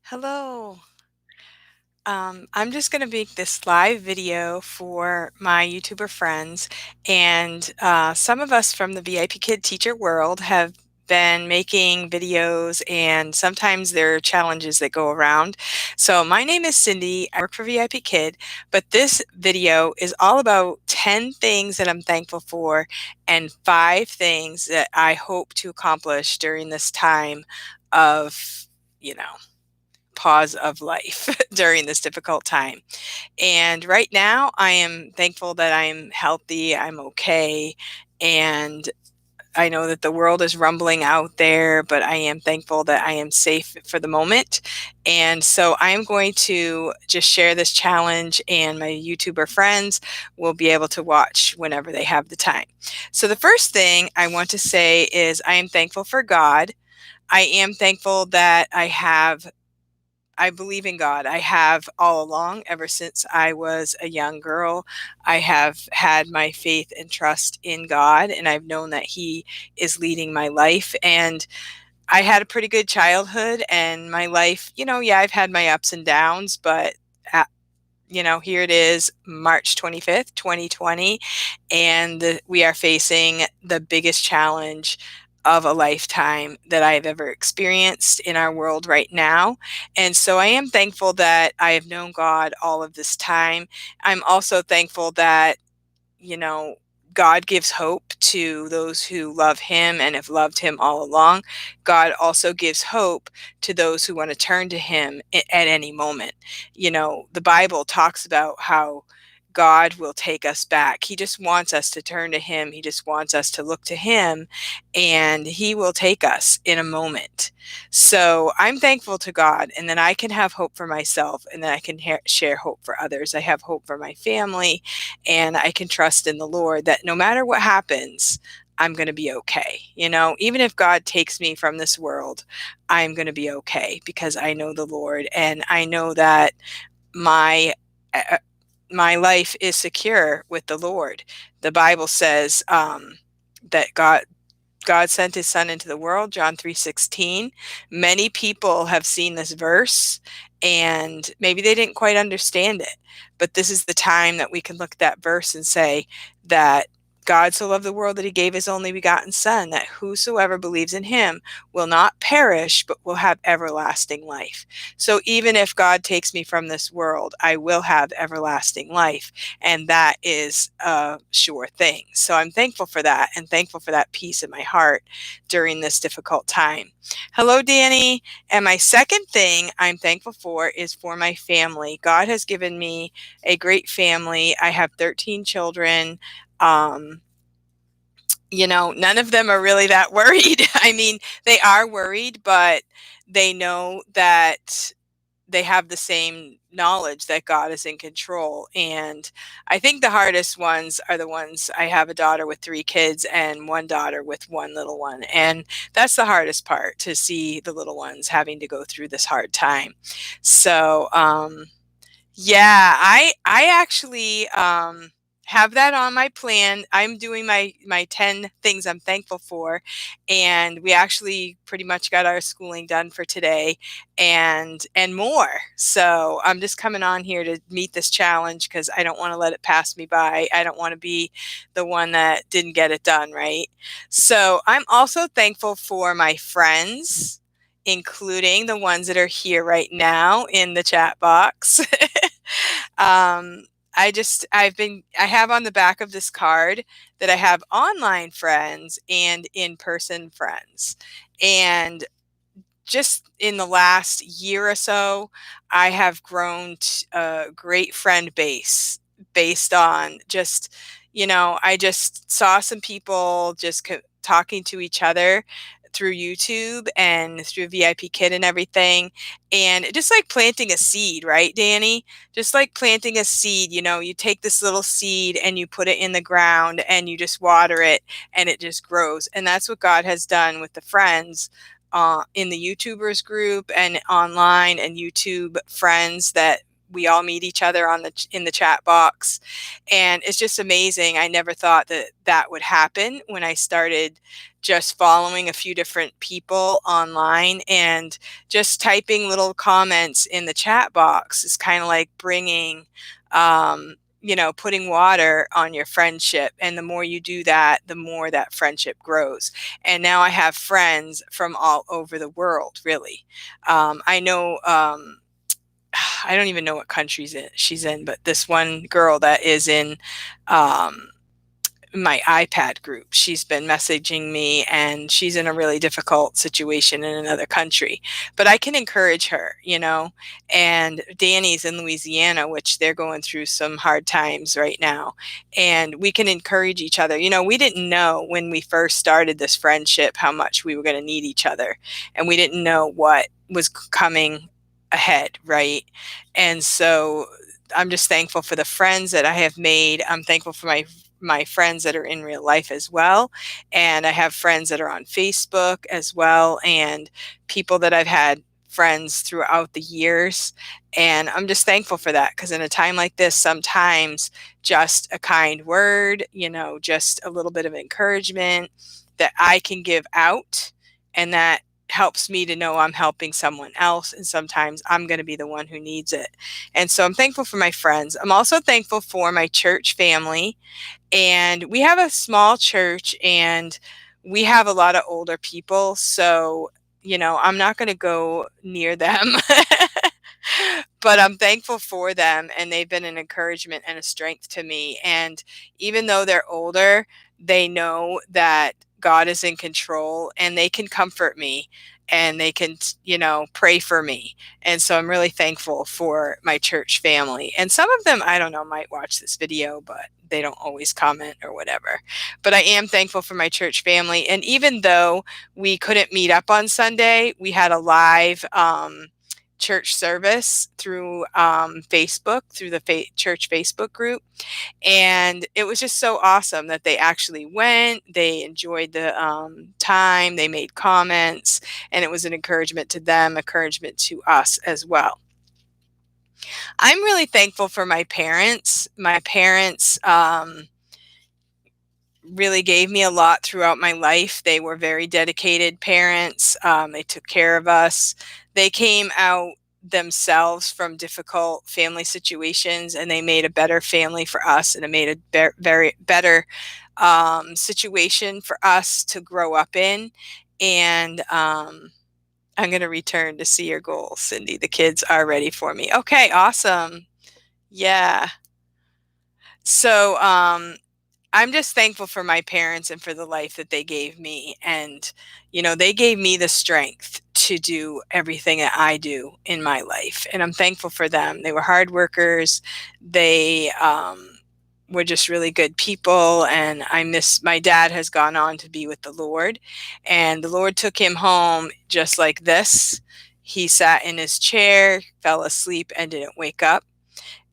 Hello. I'm just going to make this live video for my YouTuber friends, and some of us from the VIP Kid teacher world have been making videos, and sometimes there are challenges that go around. So my name is Cindy. I work for VIP Kid, but this video is all about 10 things that I'm thankful for and 5 things that I hope to accomplish during this time of, you know, pause of life during this difficult time. And right now, I am thankful that I'm healthy, I'm okay, and I know that the world is rumbling out there, but I am thankful that I am safe for the moment. And so I am going to just share this challenge, and my YouTuber friends will be able to watch whenever they have the time. So the first thing I want to say is I am thankful for God. I am thankful that I believe in God. I have all along, ever since I was a young girl. I have had my faith and trust in God, and I've known that He is leading my life. And I had a pretty good childhood, and my life, yeah, I've had my ups and downs, but here it is, March 25th, 2020, and we are facing the biggest challenge of a lifetime that I've ever experienced in our world right now. And so I am thankful that I have known God all of this time. I'm also thankful that, you know, God gives hope to those who love Him and have loved Him all along. God also gives hope to those who want to turn to Him at any moment. The Bible talks about how God will take us back. He just wants us to turn to Him. He just wants us to look to Him, and He will take us in a moment. So I'm thankful to God, and then I can have hope for myself, and then I can share hope for others. I have hope for my family, and I can trust in the Lord that no matter what happens, I'm going to be okay. Even if God takes me from this world, I'm going to be okay because I know the Lord, and I know that my uh, my life is secure with the Lord. The Bible says that God sent His Son into the world, John 3:16. Many people have seen this verse, and maybe they didn't quite understand it. But this is the time that we can look at that verse and say that God so loved the world that He gave His only begotten Son, that whosoever believes in Him will not perish, but will have everlasting life. So even if God takes me from this world, I will have everlasting life. And that is a sure thing. So I'm thankful for that, and thankful for that peace in my heart during this difficult time. Hello, Danny. And my second thing I'm thankful for is for my family. God has given me a great family. I have 13 children. Um, None of them are really that worried. I mean, they are worried, but they know that they have the same knowledge that God is in control. And I think the hardest ones are the ones, I have a daughter with 3 kids and one daughter with one little one. And that's the hardest part, to see the little ones having to go through this hard time. So, yeah, I actually have that on my plan. I'm doing my 10 things I'm thankful for, and we actually pretty much got our schooling done for today, and more. So I'm just coming on here to meet this challenge because I don't want to let it pass me by. I don't want to be the one that didn't get it done, right? So I'm also thankful for my friends, including the ones that are here right now in the chat box. um, I have on the back of this card that I have online friends and in-person friends. And just in the last year or so, I have grown a great friend base based on just, I just saw some people just talking to each other through YouTube and through VIP Kid and everything. And just like planting a seed, right, Danny? Just like planting a seed, you take this little seed and you put it in the ground and you just water it and it just grows. And that's what God has done with the friends in the YouTubers group and online and YouTube friends that we all meet each other on in the chat box, and it's just amazing. I never thought that that would happen when I started just following a few different people online, and just typing little comments in the chat box is kind of like bringing, putting water on your friendship. And the more you do that, the more that friendship grows. And now I have friends from all over the world, really. I know, I don't even know what country she's in, but this one girl that is in, um, my iPad group. She's been messaging me, and she's in a really difficult situation in another country. But I can encourage her, And Danny's in Louisiana, which they're going through some hard times right now. And we can encourage each other. We didn't know when we first started this friendship how much we were going to need each other. And we didn't know what was coming ahead, right? And so I'm just thankful for the friends that I have made. I'm thankful for my friends that are in real life as well. And I have friends that are on Facebook as well, and people that I've had friends throughout the years. And I'm just thankful for that, because in a time like this, sometimes just a kind word, just a little bit of encouragement that I can give out, and that helps me to know I'm helping someone else. And sometimes I'm going to be the one who needs it. And so I'm thankful for my friends. I'm also thankful for my church family. And we have a small church, and we have a lot of older people. So, I'm not going to go near them, but I'm thankful for them. And they've been an encouragement and a strength to me. And even though they're older, they know that God is in control, and they can comfort me, and they can, pray for me. And so I'm really thankful for my church family. And some of them, I don't know, might watch this video, but they don't always comment or whatever. But I am thankful for my church family. And even though we couldn't meet up on Sunday, we had a live church service through Facebook, through the church Facebook group. And it was just so awesome that they actually went. They enjoyed the time. They made comments, and it was an encouragement to them, encouragement to us as well. I'm really thankful for my parents. My parents really gave me a lot throughout my life. They were very dedicated parents. They took care of us. They came out themselves from difficult family situations, and they made a better family for us, and it made a very better situation for us to grow up in. And I'm going to return to see your goals, Cindy. The kids are ready for me. Okay, awesome. Yeah. So, I'm just thankful for my parents and for the life that they gave me. And, they gave me the strength to do everything that I do in my life. And I'm thankful for them. They were hard workers. They were just really good people. And my dad has gone on to be with the Lord. And the Lord took him home just like this. He sat in his chair, fell asleep, and didn't wake up.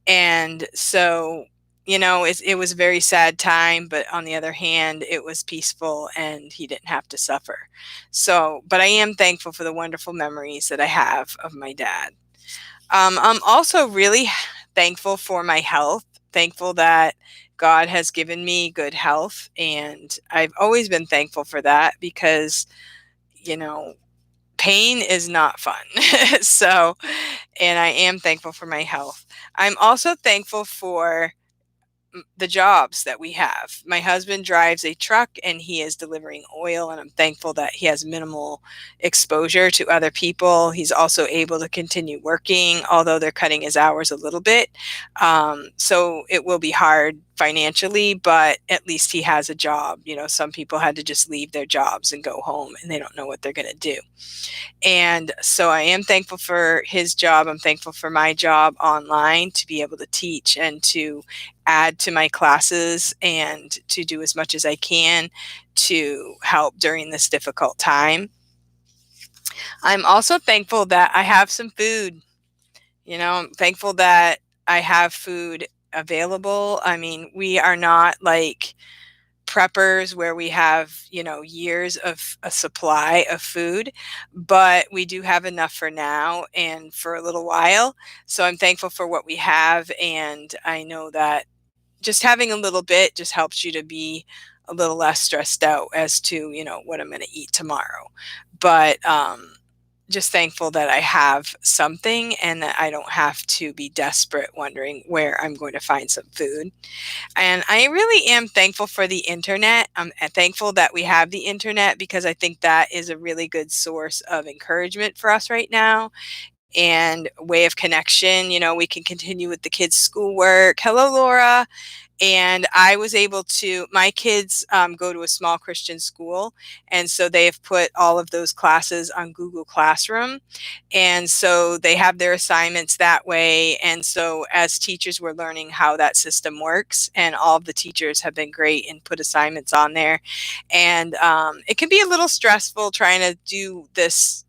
And so, it was a very sad time, but on the other hand, it was peaceful, and he didn't have to suffer. So, but I am thankful for the wonderful memories that I have of my dad. I'm also really thankful for my health, thankful that God has given me good health. And I've always been thankful for that, because, pain is not fun. So, and I am thankful for my health. I'm also thankful for the jobs that we have. My husband drives a truck, and he is delivering oil, and I'm thankful that he has minimal exposure to other people. He's also able to continue working, although they're cutting his hours a little bit. So it will be hard financially, but at least he has a job. Some people had to just leave their jobs and go home, and they don't know what they're going to do. And so I am thankful for his job. I'm thankful for my job online, to be able to teach and to add to my classes, and to do as much as I can to help during this difficult time. I'm also thankful that I have some food. I'm thankful that I have food available. I mean, we are not like preppers where we have, years of a supply of food, but we do have enough for now and for a little while. So I'm thankful for what we have. And I know that just having a little bit just helps you to be a little less stressed out as to, what I'm going to eat tomorrow. But just thankful that I have something and that I don't have to be desperate wondering where I'm going to find some food. And I really am thankful for the internet. I'm thankful that we have the internet because I think that is a really good source of encouragement for us right now and a way of connection. We can continue with the kids' schoolwork. Hello, Laura. And I was able to, my kids go to a small Christian school. And so they have put all of those classes on Google Classroom. And so they have their assignments that way. And so as teachers, we're learning how that system works. And all of the teachers have been great and put assignments on there. And it can be a little stressful trying to do this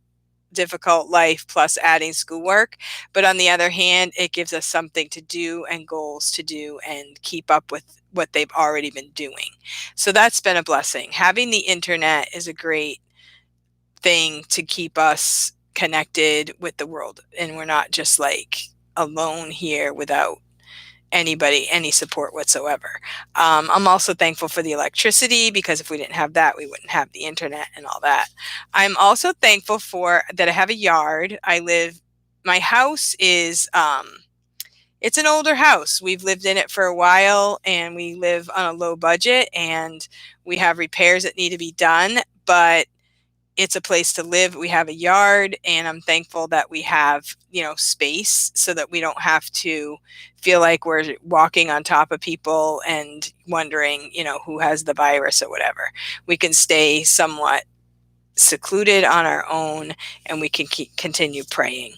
difficult life plus adding schoolwork. But on the other hand, it gives us something to do and goals to do and keep up with what they've already been doing. So that's been a blessing. Having the internet is a great thing to keep us connected with the world. And we're not just like alone here without anybody, any support whatsoever. I'm also thankful for the electricity because if we didn't have that, we wouldn't have the internet and all that. I'm also thankful for that I have a yard. My house is, it's an older house. We've lived in it for a while and we live on a low budget and we have repairs that need to be done, but it's a place to live. We have a yard and I'm thankful that we have, space so that we don't have to feel like we're walking on top of people and wondering, who has the virus or whatever. We can stay somewhat secluded on our own and we can continue praying.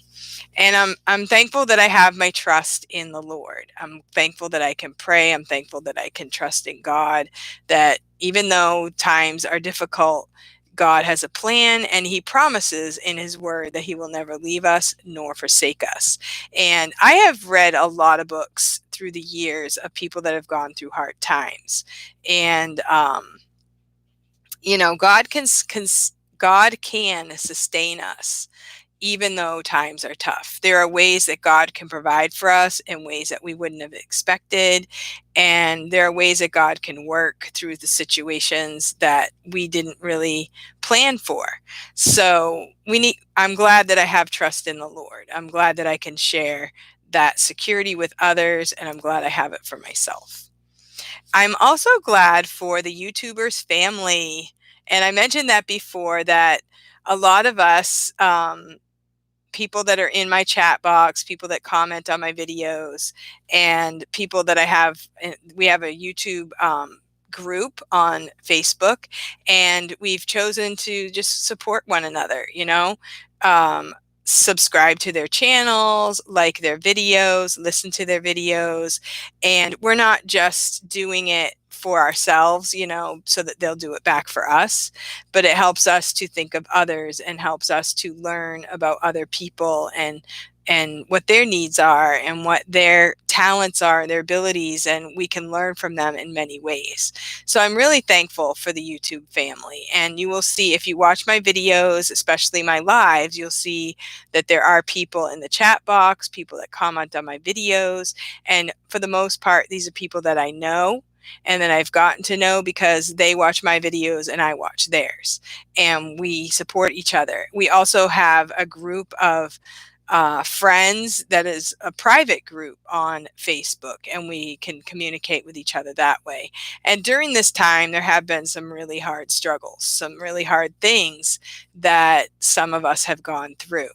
And I'm thankful that I have my trust in the Lord. I'm thankful that I can pray. I'm thankful that I can trust in God, that even though times are difficult, God has a plan and he promises in his word that he will never leave us nor forsake us. And I have read a lot of books through the years of people that have gone through hard times. And, God can sustain us even though times are tough. There are ways that God can provide for us in ways that we wouldn't have expected. And there are ways that God can work through the situations that we didn't really plan for. So I'm glad that I have trust in the Lord. I'm glad that I can share that security with others, and I'm glad I have it for myself. I'm also glad for the YouTubers family. And I mentioned that before, that a lot of us, people that are in my chat box, people that comment on my videos, and people that we have a YouTube group on Facebook, and we've chosen to just support one another, um, subscribe to their channels, like their videos, listen to their videos. And we're not just doing it for ourselves, so that they'll do it back for us, but it helps us to think of others and helps us to learn about other people and what their needs are and what their talents are, their abilities, and we can learn from them in many ways. So I'm really thankful for the YouTube family. And you will see, if you watch my videos, especially my lives, you'll see that there are people in the chat box, people that comment on my videos. And for the most part, these are people that I know and that I've gotten to know because they watch my videos and I watch theirs. And we support each other. We also have a group of friends that is a private group on Facebook, and we can communicate with each other that way. And during this time, there have been some really hard struggles, some really hard things that some of us have gone through.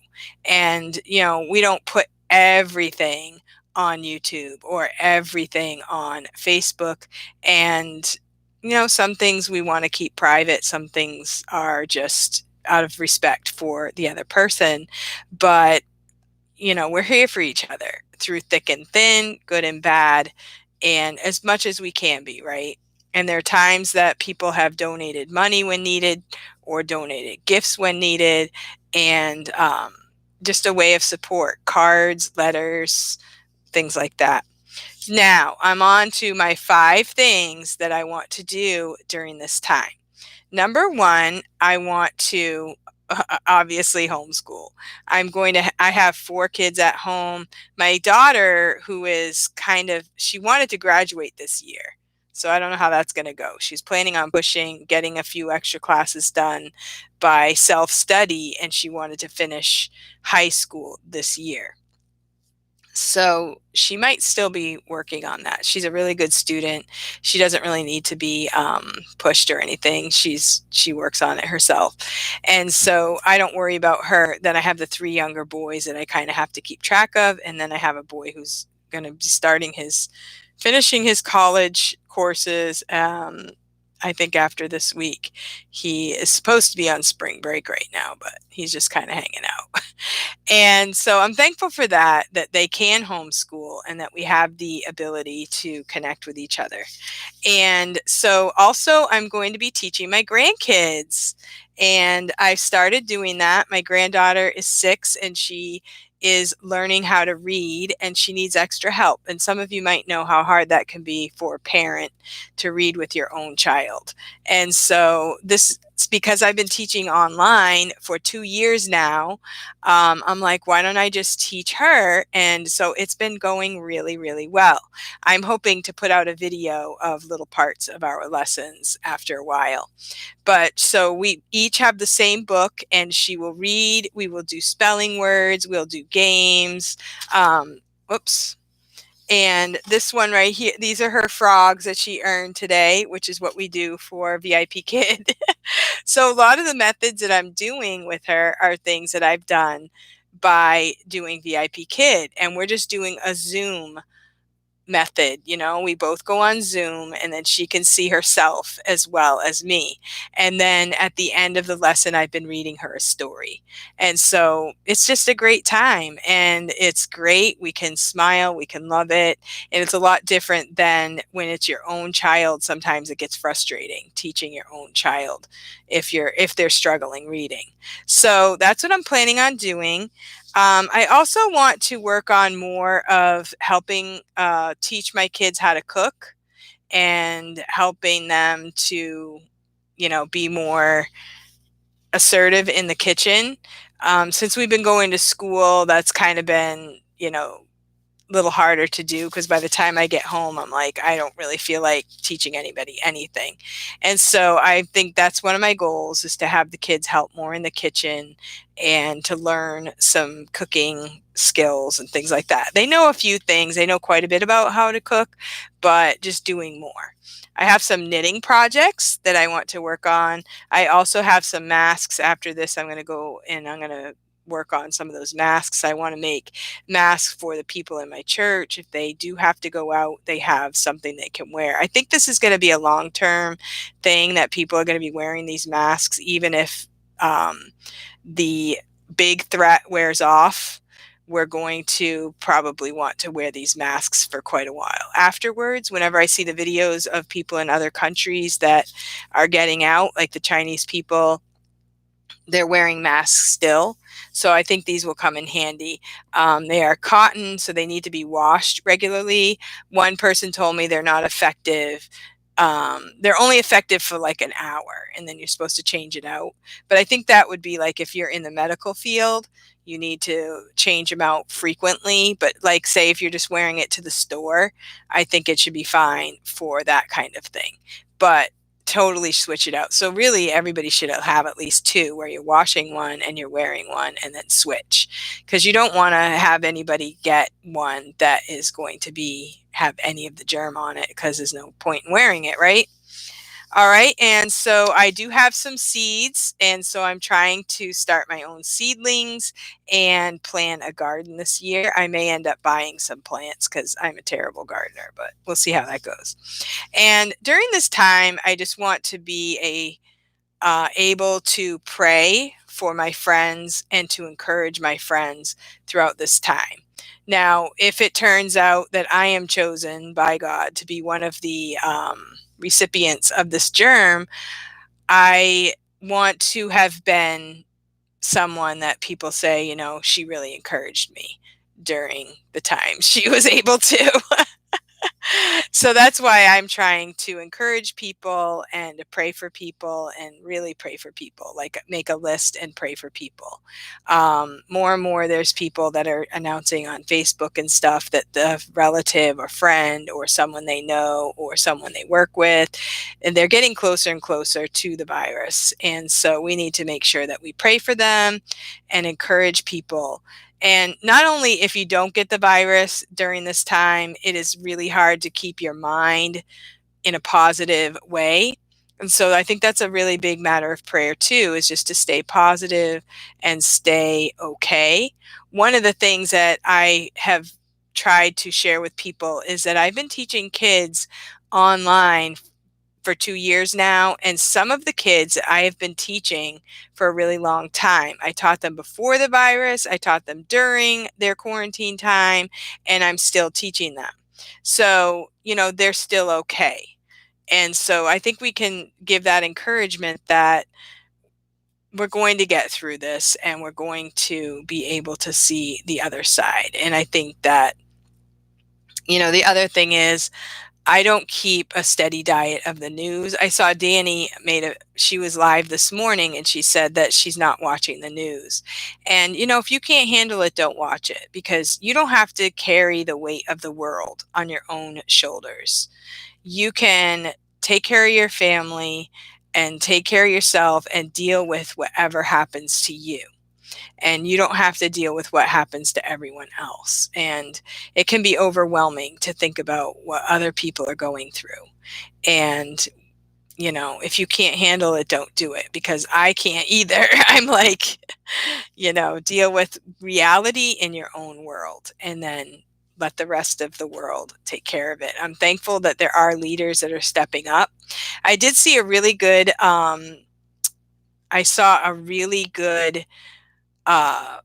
And, we don't put everything on YouTube or everything on Facebook. And, some things we want to keep private, some things are just out of respect for the other person. But we're here for each other through thick and thin, good and bad, and as much as we can be, right? And there are times that people have donated money when needed or donated gifts when needed, and just a way of support, cards, letters, things like that. Now, I'm on to my 5 things that I want to do during this time. Number 1, I want to obviously homeschool. I have 4 kids at home. My daughter, who is she wanted to graduate this year. So I don't know how that's going to go. She's planning on getting a few extra classes done by self-study, and she wanted to finish high school this year. So she might still be working on that. She's a really good student. She doesn't really need to be pushed or anything. She works on it herself, and so I don't worry about her. Then I have the 3 younger boys that I kind of have to keep track of, and then I have a boy who's going to be finishing his college courses. I think after this week, he is supposed to be on spring break right now, but he's just kind of hanging out. And so I'm thankful for that they can homeschool and that we have the ability to connect with each other. And so also I'm going to be teaching my grandkids, and I started doing that. My granddaughter is 6 and she is learning how to read, and she needs extra help. And some of you might know how hard that can be for a parent to read with your own child. And so this it's because I've been teaching online for 2 years now. I'm like, why don't I just teach her? And so it's been going really, really well. I'm hoping to put out a video of little parts of our lessons after a while. But so we each have the same book, and she will read. We will do spelling words. We'll do games. Whoops. And this one right here, these are her frogs that she earned today, which is what we do for VIP Kid. So a lot of the methods that I'm doing with her are things that I've done by doing VIP Kid. And we're just doing a Zoom method. We both go on Zoom, and then she can see herself as well as me. And then at the end of the lesson, I've been reading her a story. And so it's just a great time, and it's great. We can smile, we can love it. And it's a lot different than when it's your own child. Sometimes it gets frustrating teaching your own child if they're struggling reading. So that's what I'm planning on doing. I also want to work on more of helping teach my kids how to cook, and helping them to, be more assertive in the kitchen. Since we've been going to school, that's kind of been, little harder to do, because by the time I get home, I'm like, I don't really feel like teaching anybody anything. And so I think that's one of my goals, is to have the kids help more in the kitchen and to learn some cooking skills and things like that. They know a few things. They know quite a bit about how to cook, but just doing more. I have some knitting projects that I want to work on. I also have some masks. After this, I'm going to go and I'm going to work on some of those masks. I want to make masks for the people in my church. If they do have to go out, they have something they can wear. I think this is going to be a long-term thing, that people are going to be wearing these masks, even if the big threat wears off. We're going to probably want to wear these masks for quite a while afterwards. Whenever I see the videos of people in other countries that are getting out, like the Chinese people, they're wearing masks still. So I think these will come in handy. They are cotton, so they need to be washed regularly. One person told me they're not effective. They're only effective for like an hour, and then you're supposed to change it out. But I think that would be like if you're in the medical field, you need to change them out frequently. But like, say, if you're just wearing it to the store, I think it should be fine for that kind of thing. But totally switch it out. So really everybody should have at least 2, where you're washing one and you're wearing one, and then switch, because you don't want to have anybody get one that is going to have any of the germ on it, because there's no point in wearing it, right? All right. And so I do have some seeds. And so I'm trying to start my own seedlings and plant a garden this year. I may end up buying some plants, because I'm a terrible gardener, but we'll see how that goes. And during this time, I just want to be able to pray for my friends and to encourage my friends throughout this time. Now, if it turns out that I am chosen by God to be one of the recipients of this germ, I want to have been someone that people say, she really encouraged me during the time she was able to. So that's why I'm trying to encourage people and to pray for people and really pray for people, like make a list and pray for people. More and more, there's people that are announcing on Facebook and stuff that the relative or friend or someone they know or someone they work with, and they're getting closer and closer to the virus. And so we need to make sure that we pray for them and encourage people. And not only if you don't get the virus during this time, it is really hard to keep your mind in a positive way. And so I think that's a really big matter of prayer too, is just to stay positive and stay okay. One of the things that I have tried to share with people is that I've been teaching kids online for 2 years now, and some of the kids I have been teaching for a really long time. I taught them before the virus, I taught them during their quarantine time, and I'm still teaching them. So, they're still okay. And so I think we can give that encouragement that we're going to get through this and we're going to be able to see the other side. And I think that, the other thing is I don't keep a steady diet of the news. I saw Danny she was live this morning and she said that she's not watching the news. And, if you can't handle it, don't watch it, because you don't have to carry the weight of the world on your own shoulders. You can take care of your family and take care of yourself and deal with whatever happens to you, and you don't have to deal with what happens to everyone else. And it can be overwhelming to think about what other people are going through. And, if you can't handle it, don't do it, because I can't either. I'm like, deal with reality in your own world and then let the rest of the world take care of it. I'm thankful that there are leaders that are stepping up. I did see a really good, I saw a really good uh,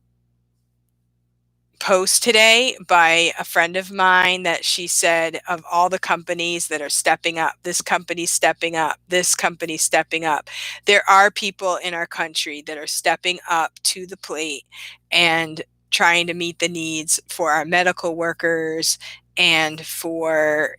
post today by a friend of mine that she said, of all the companies that are stepping up, this company's stepping up, this company's stepping up. There are people in our country that are stepping up to the plate and trying to meet the needs for our medical workers and for,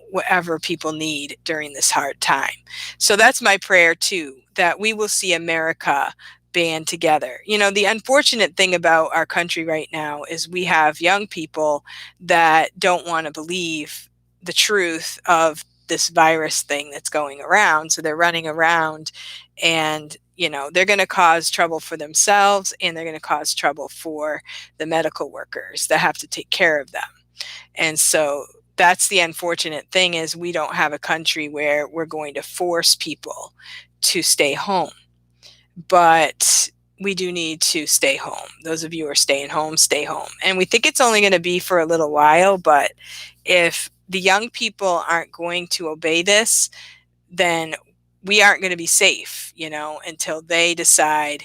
whatever people need during this hard time. So that's my prayer too, that we will see America band together. The unfortunate thing about our country right now is we have young people that don't want to believe the truth of this virus thing that's going around. So they're running around and, they're going to cause trouble for themselves, and they're going to cause trouble for the medical workers that have to take care of them. And so that's the unfortunate thing, is we don't have a country where we're going to force people to stay home. But we do need to stay home. Those of you who are staying home, stay home. And we think it's only going to be for a little while, but if the young people aren't going to obey this, then we aren't going to be safe, until they decide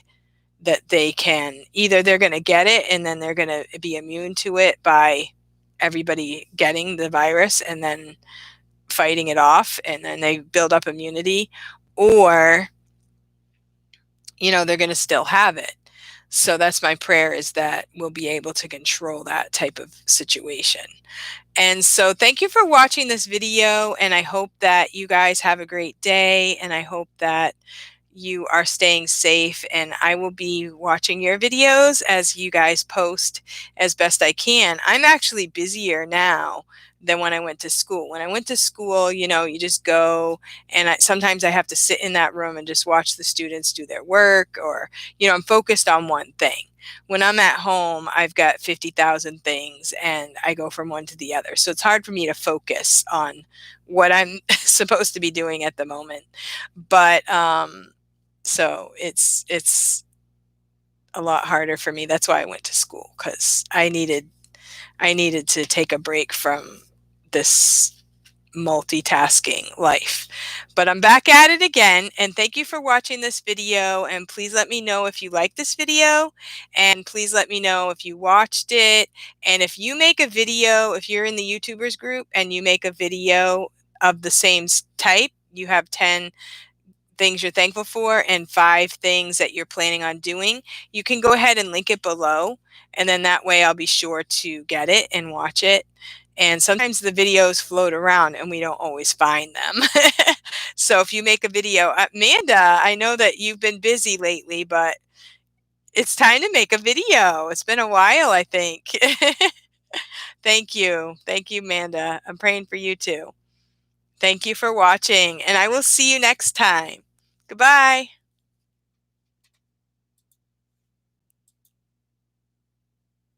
that they can, either they're going to get it and then they're going to be immune to it by everybody getting the virus and then fighting it off, and then they build up immunity, or they're going to still have it. So that's my prayer, is that we'll be able to control that type of situation. And so thank you for watching this video, and I hope that you guys have a great day, and I hope that you are staying safe, and I will be watching your videos as you guys post as best I can. I'm actually busier now than when I went to school. When I went to school, you just go, and sometimes I have to sit in that room and just watch the students do their work, or, I'm focused on one thing. When I'm at home, I've got 50,000 things and I go from one to the other. So it's hard for me to focus on what I'm supposed to be doing at the moment. But, so it's a lot harder for me. That's why I went to school, because I needed to take a break from this multitasking life. But I'm back at it again, and thank you for watching this video, and please let me know if you like this video, and please let me know if you watched it. And if you make a video, if you're in the YouTubers group and you make a video of the same type, you have 10 things you're thankful for and 5 things that you're planning on doing, you can go ahead and link it below, and then that way I'll be sure to get it and watch it. And sometimes the videos float around and we don't always find them. So if you make a video, Amanda, I know that you've been busy lately, but it's time to make a video. It's been a while, I think. Thank you. Thank you, Amanda. I'm praying for you too. Thank you for watching, and I will see you next time. Goodbye.